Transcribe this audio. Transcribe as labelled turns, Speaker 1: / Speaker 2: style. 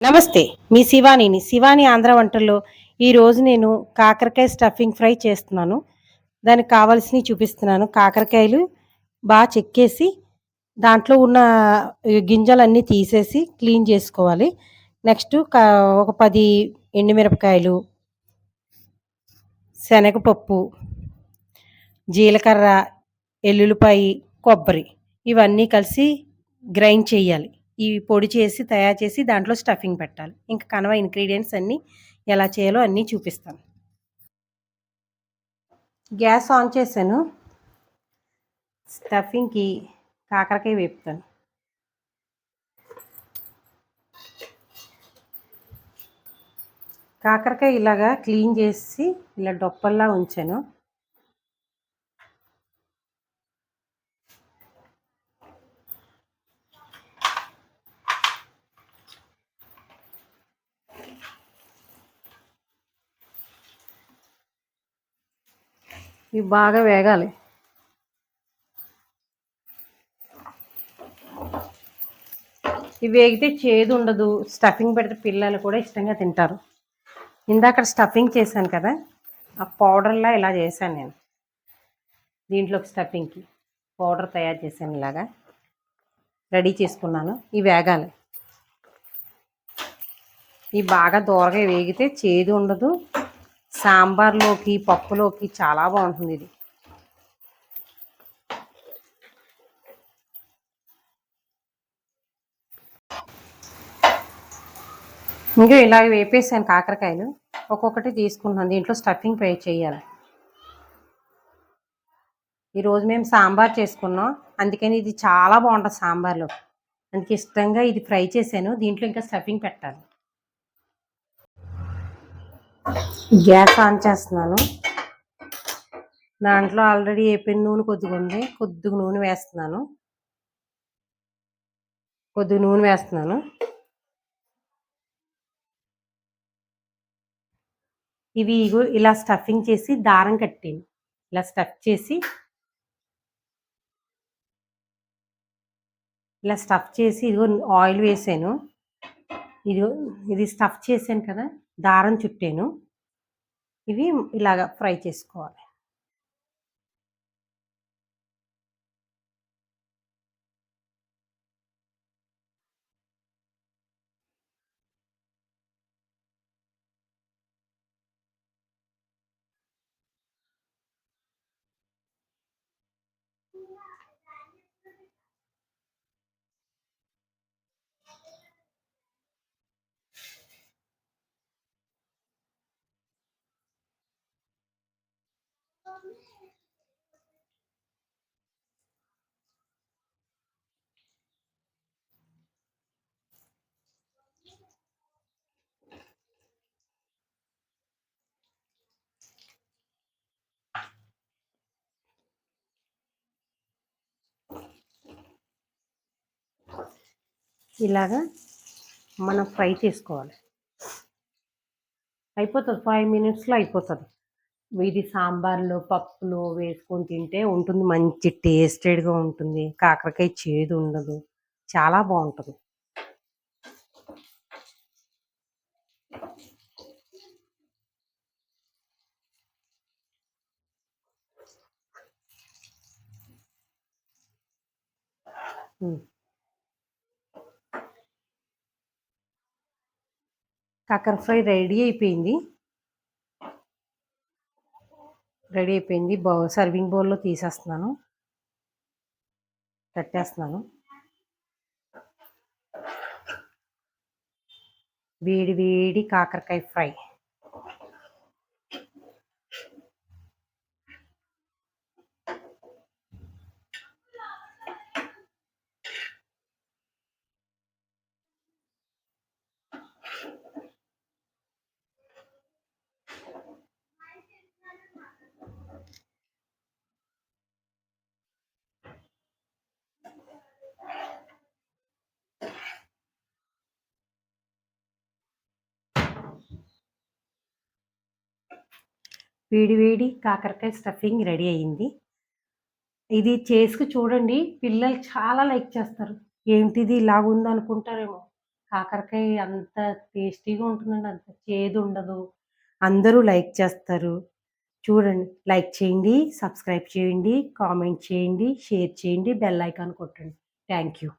Speaker 1: నమస్తే. మీ శివానిని. శివాని ఆంధ్ర వంటల్లో ఈరోజు నేను కాకరకాయ స్టఫింగ్ ఫ్రై చేస్తున్నాను. దానికి కావాల్సినయి చూపిస్తున్నాను. కాకరకాయలు చెక్కేసి, దాంట్లో ఉన్న గింజలన్నీ తీసేసి క్లీన్ జేసుకోవాలి. నెక్స్టు ఒక 10 ఎండుమిరపకాయలు, శనగపప్పు, జీలకర్ర, ఎల్లుల్లిపాయి, కొబ్బరి ఇవన్నీ కలిసి గ్రైండ్ చెయ్యాలి. ఇవి పొడి చేసి, తయారు చేసి దాంట్లో స్టఫింగ్ పెట్టాలి. ఇంక కనవ ఇంగ్రీడియెంట్స్ అన్నీ ఎలా చేయాలో అన్నీ చూపిస్తాను. గ్యాస్ ఆన్ చేశాను. స్టఫింగ్‌కి కాకరకాయ వేపుతాను. కాకరకాయ ఇలాగా క్లీన్ చేసి ఇలా డొప్పల్లా ఉంచాను. ఇవి బాగా వేగాలి. ఇవి వేగితే చేదు ఉండదు. స్టఫింగ్ పెడితే పిల్లలు కూడా ఇష్టంగా తింటారు. ఇందాక స్టఫింగ్ చేశాను కదా, ఆ పౌడర్లా ఇలా చేశాను నేను. దీంట్లోకి స్టఫింగ్‌కి పౌడర్ తయారు చేశాను. ఇలాగా రెడీ చేసుకున్నాను. ఇవి వేగాలి. ఇవి బాగా దోరగా వేగితే చేదు ఉండదు. సాంబార్లోకి, పప్పులోకి చాలా బాగుంటుంది ఇది. ఇంకా ఇలాగ వేపేసాను కాకరకాయలు. ఒక్కొక్కటి తీసుకుంటున్నాను. దీంట్లో స్టఫింగ్ ఫ్రై చేయాలి. ఈరోజు మేము సాంబార్ చేసుకున్నాం. అందుకని ఇది చాలా బాగుంటుంది సాంబార్లో. అందుకే ఇష్టంగా ఇది ఫ్రై చేశాను. దీంట్లో ఇంకా స్టఫింగ్ పెట్టాలి. గ్యాస్ ఆన్ చేస్తున్నాను. దాంట్లో ఆల్రెడీ వేపిన నూనె కొద్దిగా ఉంది. కొద్దిగా నూనె వేస్తున్నాను. ఇవి ఇగో ఇలా స్టఫింగ్ చేసి దారం కట్టాను. ఇలా స్టఫ్ చేసి ఇదిగో ఆయిల్ వేసాను. ఇదిగో ఇది స్టఫ్ చేశాను కదా, దారం చుట్టాను. ఇవి ఇలాగ ఫ్రై చేసుకోవాలి. ఇలాగా మనం ఫ్రై చేసుకోవాలి. అయిపోతుంది. 5 మినిట్స్లో అయిపోతుంది. ఇది సాంబార్లో, పప్పులో వేసుకొని తింటే ఉంటుంది. మంచి టేస్టెడ్గా ఉంటుంది. కాకరకాయ చేదు ఉండదు. చాలా బాగుంటుంది. కాకర ఫ్రై రెడీ అయిపోయింది. సర్వింగ్ బౌల్లో తీసేస్తున్నాను. కట్టేస్తున్నాను. వేడి వేడి కాకరకాయ ఫ్రై. వేడి వేడి కాకరకాయ స్టఫింగ్ రెడీ అయ్యింది. ఇది చేసుకు చూడండి. పిల్లలు చాలా లైక్ చేస్తారు. ఏంటిది ఇలాగుంది అనుకుంటారేమో, కాకరకాయ అంత టేస్టీగా ఉంటుందండి. అంత చేదుండదు. అందరూ లైక్ చేస్తారు. చూడండి. లైక్ చేయండి, సబ్స్క్రైబ్ చేయండి, కామెంట్ చేయండి, షేర్ చేయండి, బెల్ ఐకాన్ కొట్టండి. Thank you.